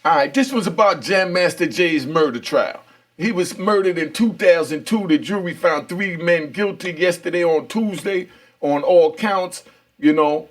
All right, this was about Jam Master Jay's murder trial. He was murdered in 2002. The jury found 3 men guilty yesterday on Tuesday on all counts. You know,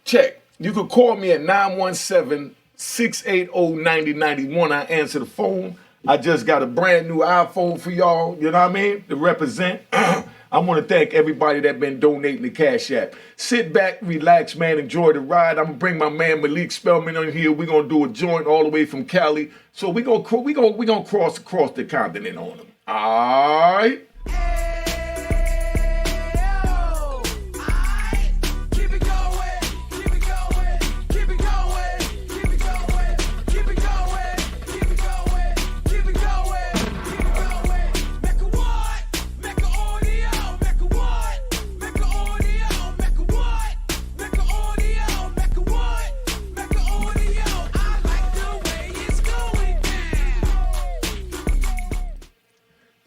check. You could call me at 917-680-9091. I answer the phone. I just got a brand new iPhone for y'all, you know what I mean, to represent. I want to thank everybody that been donating to Cash App. Sit back, relax, man, enjoy the ride. I'm going to bring my man Malik Spellman on here. We're going to do a joint all the way from Cali. So we're going to cross across the continent on them. All right?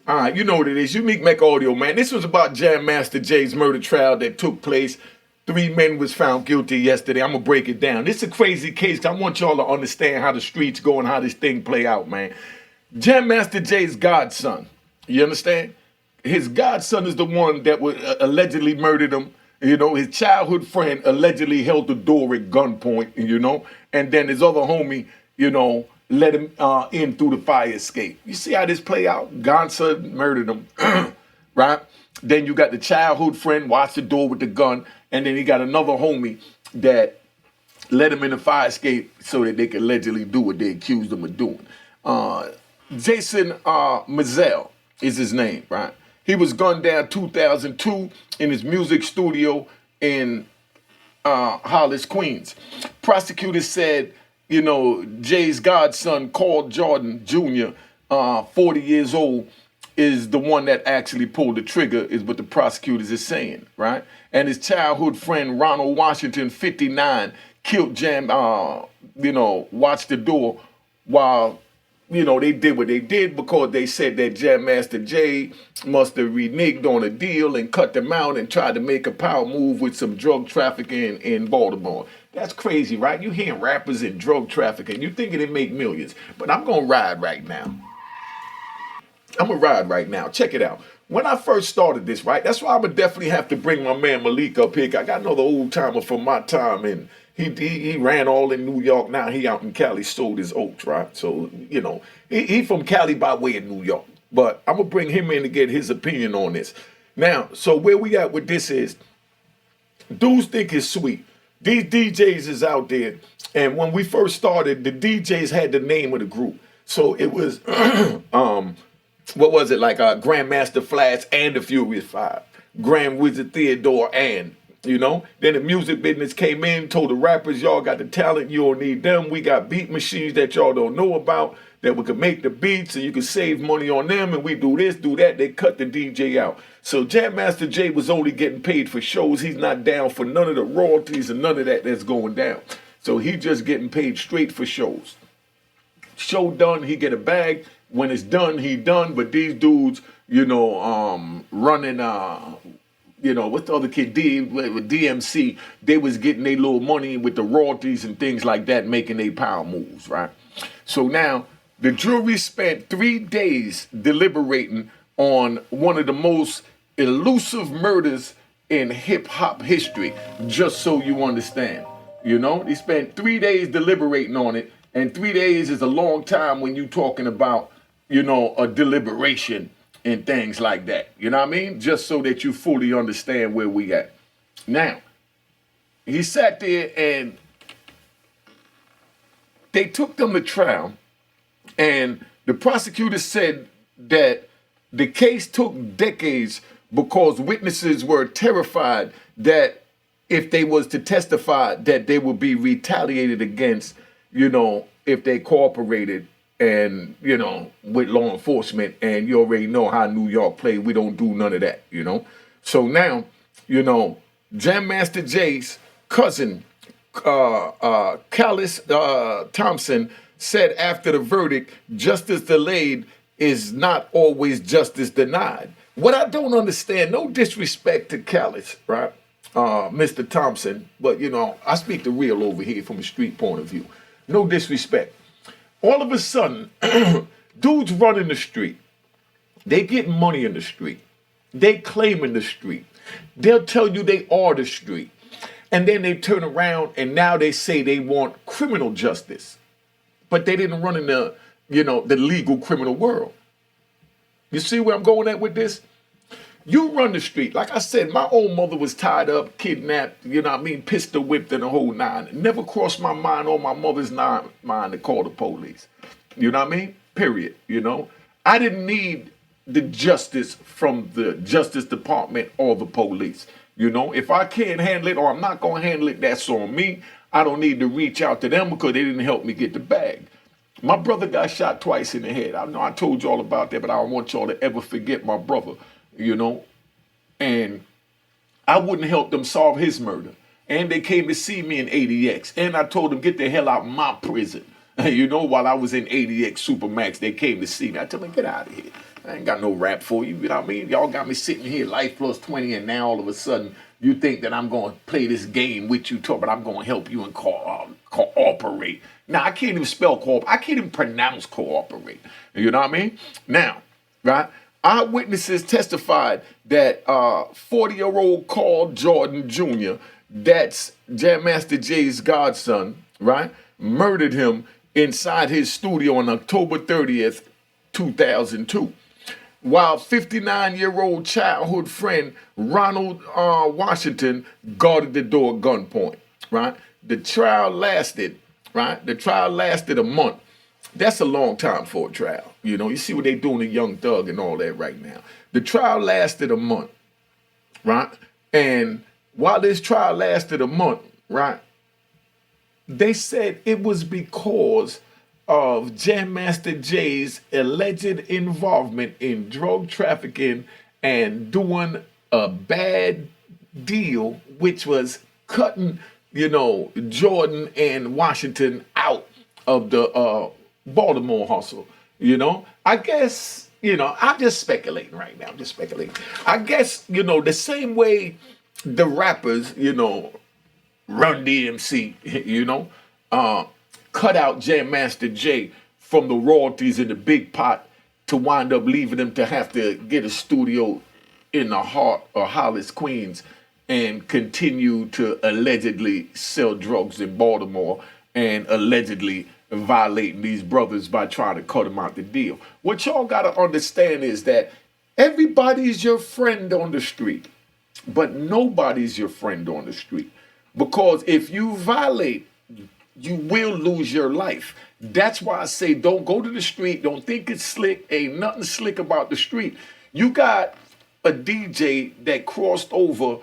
All right, you know what it is. Unique Mecca Audio, man. This was about Jam Master Jay's murder trial that took place. 3 men was found guilty yesterday. I'm going to break it down. This is a crazy case. I want y'all to understand how the streets go and how this thing play out, man. Jam Master Jay's godson, you understand? His godson is the one that would allegedly murdered him. You know, his childhood friend allegedly held the door at gunpoint, you know, and then his other homie, you know, let him in through the fire escape. You see how this play out? Godson murdered him, right? Then you got the childhood friend, watched the door with the gun, and then he got another homie that let him in the fire escape so that they could allegedly do what they accused him of doing. Jason Mizell is his name, right? He was gunned down 2002 in his music studio in Hollis, Queens. Prosecutors said, you know, Jay's godson, Carl Jordan Jr., 40 years old, is the one that actually pulled the trigger, is what the prosecutors are saying, right? And his childhood friend, Ronald Washington, 59, killed Jam, you know, watched the door while, you know, they did what they did because they said that Jam Master Jay must have reneged on a deal and cut them out and tried to make a power move with some drug trafficking in Baltimore. That's crazy, right? You hearing rappers in drug trafficking, you thinking they make millions. But I'm going to ride right now. I'm going to ride right now. Check it out. When I first started this, right, that's why I'm going to definitely have to bring my man Malik up here. I got another old timer from my time, and he ran all in New York. Now he out in Cali, sold his oats, right? So, you know, he from Cali by way of New York. But I'm going to bring him in to get his opinion on this. Now, so where we at with this is, dudes think it's sweet. These DJs is out there, and when we first started, the DJs had the name of the group. So it was, what was it, like Grandmaster Flash and the Furious Five, Grand Wizard Theodore and, you know. Then the music business came in, told the rappers, y'all got the talent, you don't need them. We got beat machines that y'all don't know about, that we could make the beats and you could save money on them, and we do this, do that. They cut the DJ out. So Jam Master Jay was only getting paid for shows. He's not down for none of the royalties and none of that that's going down. So he just getting paid straight for shows. Show done, he get a bag. When it's done, he done. But these dudes, you know, running, you know, what's the other kid, with DMC, they was getting their little money with the royalties and things like that, making their power moves, right? So now, the jury spent 3 days deliberating on one of the most elusive murders in hip-hop history, just so you understand. You know, they spent 3 days deliberating on it, and 3 days is a long time when you're talking about, you know, a deliberation and things like that. You know what I mean? Just so that you fully understand where we at. Now, he sat there and they took them to trial, and the prosecutor said that the case took decades because witnesses were terrified that if they was to testify that they would be retaliated against, you know, if they cooperated and, you know, with law enforcement. And you already know how New York play. We don't do none of that, you know. So now, you know, Jam Master Jay's cousin, Callis Thompson, said after the verdict, justice delayed is not always justice denied. What I don't understand, no disrespect to Callis, right? Mr. Thompson, but, you know, I speak the real over here from a street point of view. No disrespect. All of a sudden, dudes run in the street. They get money in the street. They claim in the street. They'll tell you they are the street. And then they turn around and now they say they want criminal justice. But they didn't run in the, the legal criminal world. You see where I'm going at with this? You run the street. Like I said, my own mother was tied up, kidnapped, pistol whipped and the whole nine. It never crossed my mind or my mother's mind to call the police. You know what I mean? Period. I didn't need the justice from the Justice Department or the police. If I can't handle it or I'm not going to handle it, that's on me. I don't need to reach out to them because they didn't help me get the bag. My brother got shot twice in the head. I know I told you all about that, but I don't want y'all to ever forget my brother, and I wouldn't help them solve his murder. And they came to see me in ADX. And I told them, get the hell out of my prison. While I was in ADX Supermax, they came to see me. I told them, get out of here. I ain't got no rap for you. You know what I mean? Y'all got me sitting here, life plus 20, and now all of a sudden you think that I'm going to play this game with you, but I'm going to help you and cooperate. Now, I can't even spell cooperate. I can't even pronounce cooperate. You know what I mean? Now, right? Eyewitnesses testified that 40-year-old Carl Jordan Jr., that's Jam Master Jay's godson, right, murdered him inside his studio on October 30th, 2002. While 59-year-old childhood friend Ronald Washington guarded the door at gunpoint, right? The trial lasted a month. That's a long time for a trial. You see what they doing to Young Thug and all that right now. The trial lasted a month, right? And while this trial lasted a month, right, they said it was because of Jam Master Jay's alleged involvement in drug trafficking and doing a bad deal, which was cutting, Jordan and Washington out of the Baltimore hustle. I guess, I'm just speculating right now. I'm just speculating. I guess, the same way the rappers, Run DMC, cut out Jam Master Jay from the royalties in the big pot to wind up leaving them to have to get a studio in the heart of Hollis, Queens, and continue to allegedly sell drugs in Baltimore and allegedly violating these brothers by trying to cut them out the deal. What y'all got to understand is that everybody's your friend on the street, but nobody's your friend on the street. Because if you violate, you will lose your life. That's why I say don't go to the street. Don't think it's slick. Ain't nothing slick about the street. You got a DJ that crossed over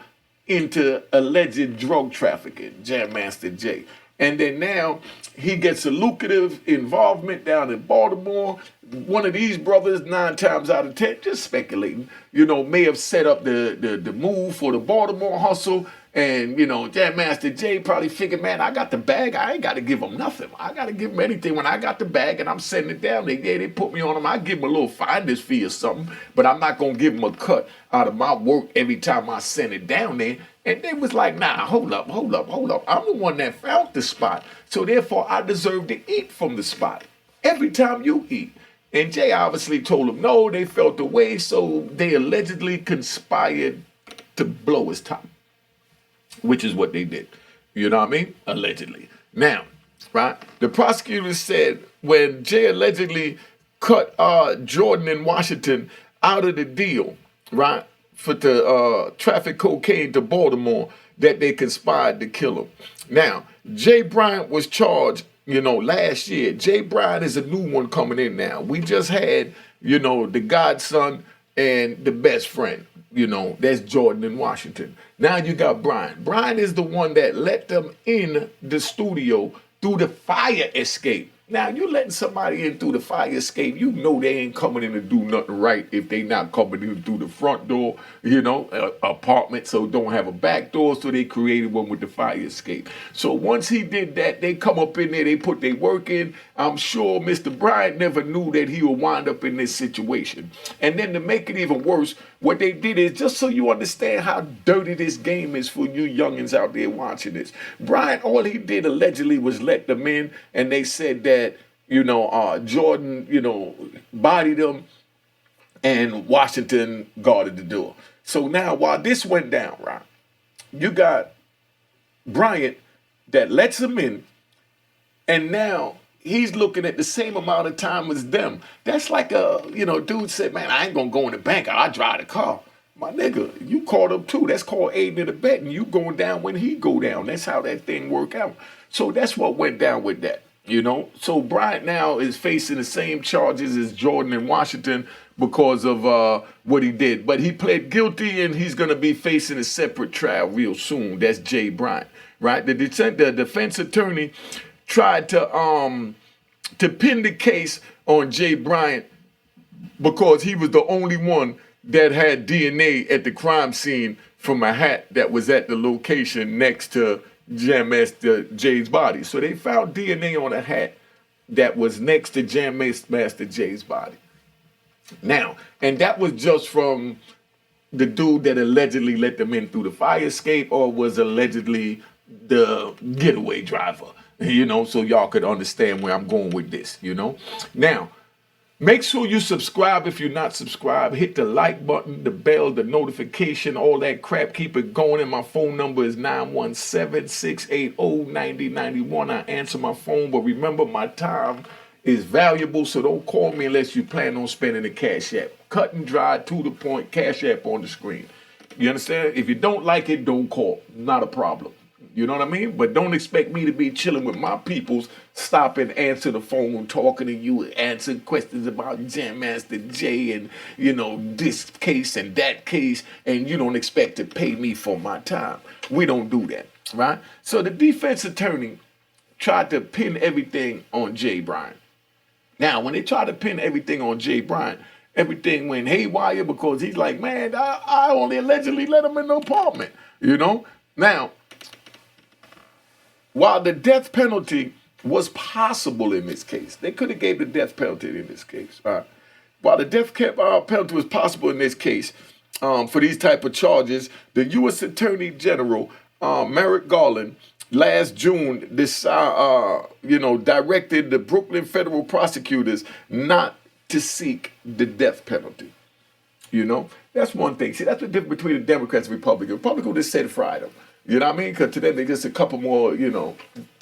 into alleged drug trafficking, Jam Master Jay. And then now he gets a lucrative involvement down in Baltimore. One of these brothers, 9 times out of 10, just speculating, may have set up the move for the Baltimore hustle. And, Jam Master Jay probably figured, man, I got the bag. I ain't got to give him nothing. I got to give him anything. When I got the bag and I'm sending it down, they put me on him. I give him a little finder's fee or something, but I'm not going to give him a cut out of my work every time I send it down there. And they was like, nah, hold up. I'm the one that found the spot. So therefore, I deserve to eat from the spot every time you eat. And Jay obviously told him no, they felt the way, so they allegedly conspired to blow his top, which is what they did. You know what I mean? Allegedly. Now, right, the prosecutor said when Jay allegedly cut Jordan and Washington out of the deal, right, for the traffic cocaine to Baltimore, that they conspired to kill him. Now, Jay Bryant was charged, last year. Jay Bryant is a new one coming in now. We just had, the godson and the best friend, that's Jordan and Washington. Now you got Bryant. Bryant is the one that let them in the studio through the fire escape. Now, you letting somebody in through the fire escape, they ain't coming in to do nothing right if they not coming in through the front door, apartment, so don't have a back door, so they created one with the fire escape. So once he did that, they come up in there, they put their work in. I'm sure Mr. Bryant never knew that he would wind up in this situation. And then to make it even worse, what they did is, just so you understand how dirty this game is for you youngins out there watching this, Bryant, all he did allegedly was let them in, and they said that, Jordan, bodied him, and Washington guarded the door. So now, while this went down, right, you got Bryant that lets him in, and now he's looking at the same amount of time as them. That's like dude said, man, I ain't gonna go in the bank. I'll drive the car. My nigga, you caught up too. That's called aiding and abetting. You going down when he go down. That's how that thing work out. So that's what went down with that. So Bryant now is facing the same charges as Jordan in Washington because of what he did. But he pled guilty, and he's going to be facing a separate trial real soon. That's Jay Bryant, right? The defense attorney tried to pin the case on Jay Bryant because he was the only one that had DNA at the crime scene from a hat that was at the location next to Jam Master Jay's body. So they found DNA on a hat that was next to Jam Master Jay's body. Now, and that was just from the dude that allegedly let them in through the fire escape, or was allegedly the getaway driver, so y'all could understand where I'm going with this, Now, make sure you subscribe if you're not subscribed. Hit the like button, the bell, the notification, all that crap. Keep it going. And my phone number is 917-680-9091. I answer my phone, but remember, my time is valuable, so don't call me unless you plan on spending the Cash App. Cut and dry, to the point, Cash App on the screen. You understand? If you don't like it, don't call. Not a problem. You know what I mean? But don't expect me to be chilling with my peoples, stop and answer the phone, talking to you, answer questions about Jam Master Jay and, this case and that case, and you don't expect to pay me for my time. We don't do that, right? So the defense attorney tried to pin everything on Jay Bryant. Now, when they tried to pin everything on Jay Bryant, everything went haywire because he's like, man, I only allegedly let him in the apartment, Now, while the death penalty was possible in this case, they could have gave the death penalty in this case. While the death penalty was possible in this case, for these type of charges, the U.S. Attorney General, Merrick Garland, last June, directed the Brooklyn federal prosecutors not to seek the death penalty. That's one thing. See, that's the difference between the Democrats and Republicans. Republicans just said fry them. You know what I mean? Because today they just a couple more, you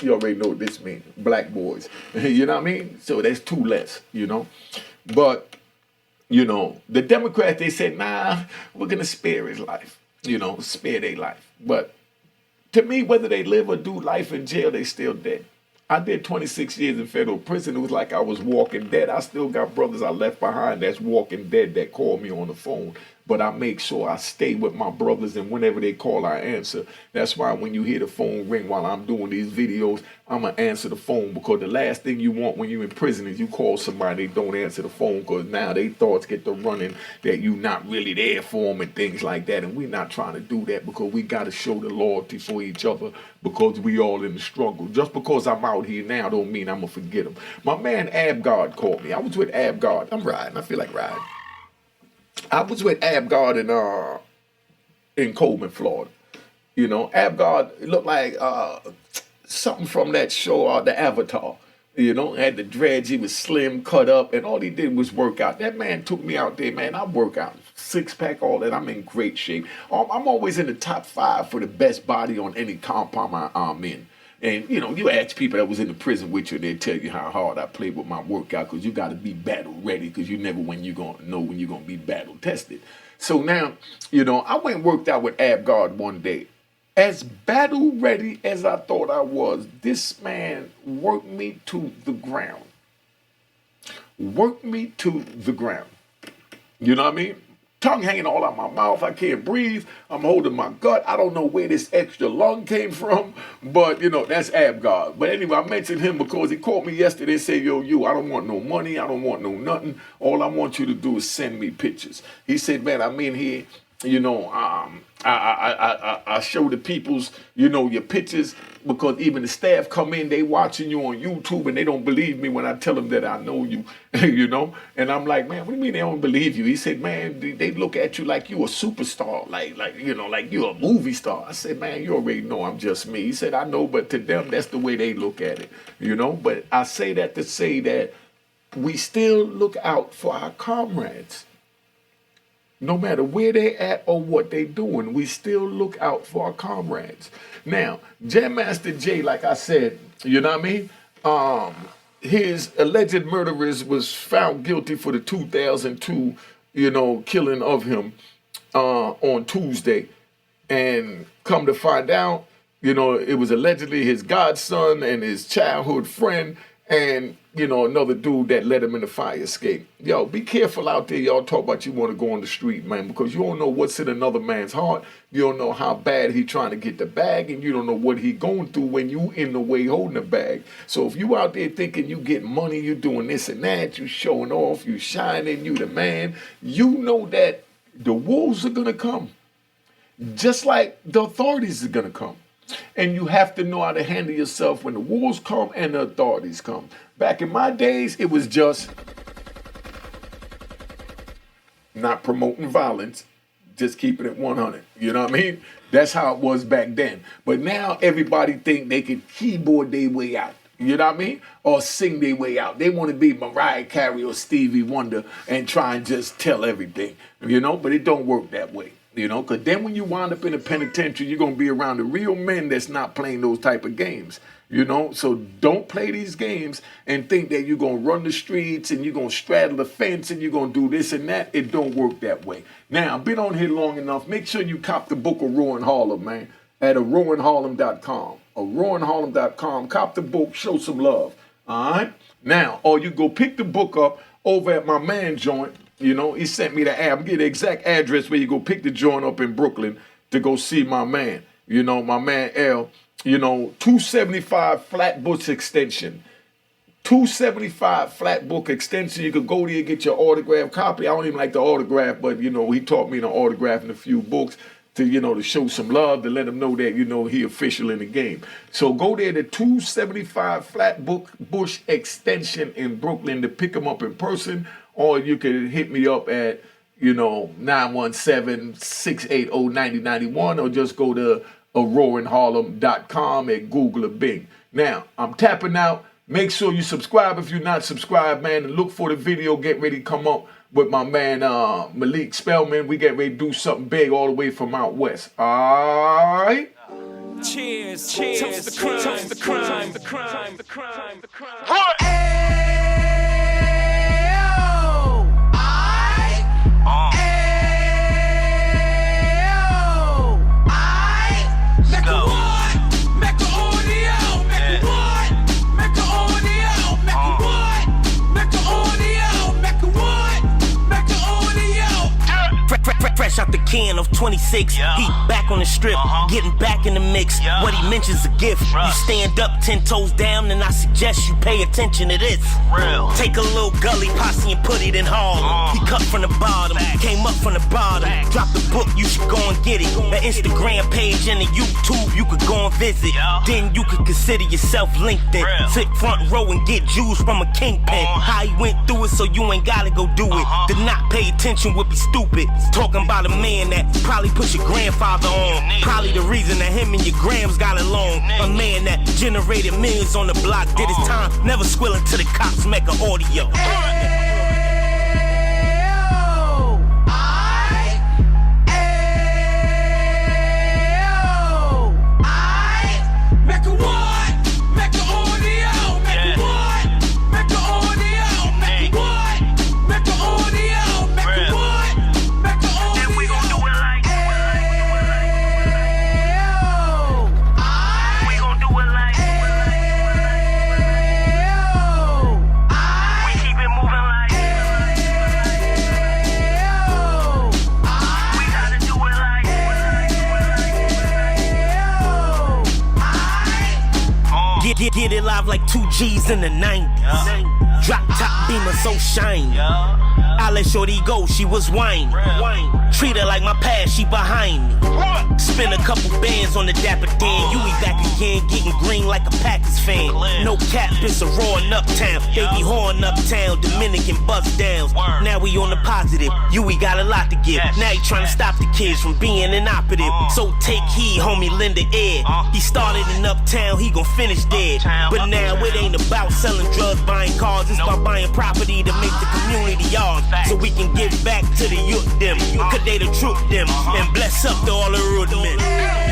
already know what this means, black boys. You know what I mean? So there's two less, But, the Democrats, they said, nah, we're going to spare his life, spare their life. But to me, whether they live or do life in jail, they still dead. I did 26 years in federal prison. It was like I was walking dead. I still got brothers I left behind that's walking dead that call me on the phone. But I make sure I stay with my brothers, and whenever they call, I answer. That's why when you hear the phone ring while I'm doing these videos, I'm going to answer the phone, because the last thing you want when you're in prison is you call somebody, they don't answer the phone, because now they thoughts get to running that you're not really there for them and things like that. And we're not trying to do that, because we got to show the loyalty for each other, because we all in the struggle. Just because I'm out here now don't mean I'm going to forget them. My man Abgard called me. I was with Abgard. I'm riding. I feel like riding. I was with Abgard in Coleman, Florida. Abgard looked like something from that show, The Avatar. Had the dreads, he was slim, cut up, and all he did was work out. That man took me out there, man. I work out, six-pack, all that. I'm in great shape. I'm always in the top 5 for the best body on any compound I'm in. And, you ask people that was in the prison with you, they'll tell you how hard I played with my workout, because you got to be battle ready, because you never when you're going to know when you're going to be battle tested. So now, I went and worked out with Abgard one day. As battle ready as I thought I was, this man worked me to the ground. Worked me to the ground. You know what I mean? Tongue hanging all out my mouth. I can't breathe. I'm holding my gut. I don't know where this extra lung came from, but, that's Abgard. But anyway, I mentioned him because he called me yesterday and said, yo, I don't want no money. I don't want no nothing. All I want you to do is send me pictures. He said, man, I'm in here. I show the people's, your pictures, because even the staff come in, they watching you on YouTube and they don't believe me when I tell them that I know you, And I'm like, man, what do you mean they don't believe you? He said, man, they look at you like you a superstar, like you're a movie star. I said, man, you already know I'm just me. He said, I know, but to them, that's the way they look at it, But I say that to say that we still look out for our comrades. No matter where they at or what they doing, we still look out for our comrades. Now, Jam Master Jay, like I said, you know what I mean? His alleged murderers was found guilty for the 2002, killing of him on Tuesday. And come to find out, it was allegedly his godson and his childhood friend and, another dude that let him in the fire escape. Yo, be careful out there. Y'all talk about you want to go on the street, man, because you don't know what's in another man's heart. You don't know how bad he trying to get the bag, and you don't know what he going through when you in the way holding the bag. So if you out there thinking you getting money, you doing this and that, you showing off, you shining, you the man, you know that the wolves are going to come. Just like the authorities are going to come. And you have to know how to handle yourself when the wolves come and the authorities come. Back in my days, it was just not promoting violence, just keeping it 100. You know what I mean? That's how it was back then. But now everybody think they can keyboard their way out. You know what I mean? Or sing their way out. They want to be Mariah Carey or Stevie Wonder and try and just tell everything. But it don't work that way. Because then when you wind up in a penitentiary, you're going to be around the real men that's not playing those type of games. So don't play these games and think that you're going to run the streets and you're going to straddle the fence and you're going to do this and that. It don't work that way. Now, I've been on here long enough. Make sure you cop the book of Rowan Harlem, man, at rowanharlem.com. rowanharlem.com. Cop the book, show some love. All right? Now, or you go pick the book up over at my man joint. He sent me the app. Get the exact address where you go pick the joint up in Brooklyn to go see my man. My man L. 275 Flatbush Extension. 275 Flatbush Extension. You could go there and get your autograph copy. I don't even like the autograph, but, he taught me to autograph in a few books to, to show some love, to let him know that, he official in the game. So go there to 275 Flatbush Extension in Brooklyn to pick him up in person. Or you can hit me up at, 917-680-9091 or just go to rowanharlem.com and Google or Bing. Now, I'm tapping out. Make sure you subscribe if you're not subscribed, man. And look for the video. Get ready to come up with my man Malik Spellman. We get ready to do something big all the way from out west. All right? Cheers, cheers, toast the crime, toast the crime, the crime, the crime, the crime. What? Fresh out the can of 26, yeah. He back on the strip, getting back in the mix. Yeah. What he mentions a gift. You stand up 10 toes down, and I suggest you pay attention to this. Real. Take a little gully posse and put it in Harlem. He cut from the bottom, came up from the bottom. Drop the book, you should go and get it. The Instagram page and the YouTube, you could go and visit. Yeah. Then you could consider yourself LinkedIn. Sit front row and get Jews from a kingpin. How he went through it, so you ain't gotta go do it. To not pay attention would be stupid. Talking about a man that probably put your grandfather on. Probably the reason that him and your grams got along. A man that generated millions on the block, did his time, never squilling to the cops, Mecca audio. Get it live like 2 G's in the 90s. Drop top beamer so shiny. I let shorty go, she was whining. Treat her like my past, she behind me. Spend a couple bands on the Dapper Dan. You be back again, getting green like a Packers fan. No cap, it's a roaring uptown. They be horn uptown, Dominican bust downs. Now we on the positive, we got a lot to give. Now he trying to stop the kids from being inoperative. So take heed, homie, lend a ear. He started in uptown, he gon' finish dead. But now it ain't about selling drugs, buying cars. It's about buying property to make the community ours. So we can give back to the youth them. Cause they the truth them. And bless up to all the road men.